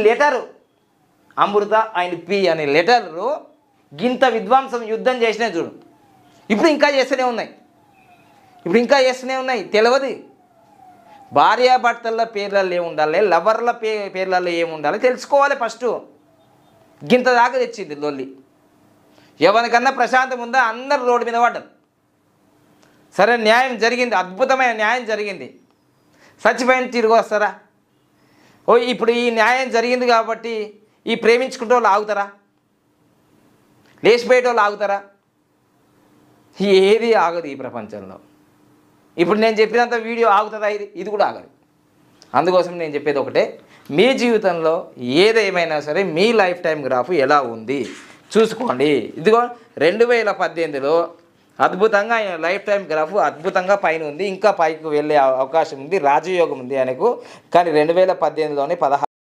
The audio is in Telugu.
లెటరు అమృత అండ్ పి అనే లెటరు గింత విధ్వంసం యుద్ధం చేసినా చూడు. ఇప్పుడు ఇంకా చేస్తూనే ఉన్నాయి. తెలియదు భార్యాభర్తల పేర్లలో ఏముండాలి, లవర్ల పేర్లలో ఏముండాలి తెలుసుకోవాలి. ఫస్ట్ గింత దాకా తెచ్చింది లొల్లి. ఎవరికన్నా ప్రశాంతం ఉందా? అందరూ రోడ్డు మీద పడ్డారు. సరే న్యాయం జరిగింది, అద్భుతమైన న్యాయం జరిగింది. చచ్చిపోయిన తిరిగి వస్తారా? ఇప్పుడు ఈ న్యాయం జరిగింది కాబట్టి ఈ ప్రేమించుకుంటే వాళ్ళు ఆగుతారా? లేచిపోయేట వాళ్ళు ఆగుతారా? ఏది ఆగదు ఈ ప్రపంచంలో. ఇప్పుడు నేను చెప్పినంత వీడియో ఆగుతుందా? ఇది కూడా ఆగదు. అందుకోసం నేను చెప్పేది ఒకటే, మీ జీవితంలో ఏదేమైనా సరే మీ లైఫ్ టైం గ్రాఫ్ ఎలా ఉంది చూసుకోండి. ఇదిగో 2018లో అద్భుతంగా ఆయన లైఫ్ టైం గ్రాఫ్ అద్భుతంగా పైన ఉంది, ఇంకా పైకి వెళ్ళే అవకాశం ఉంది, రాజయోగం ఉంది ఆయనకు. కానీ 2018లోనే 16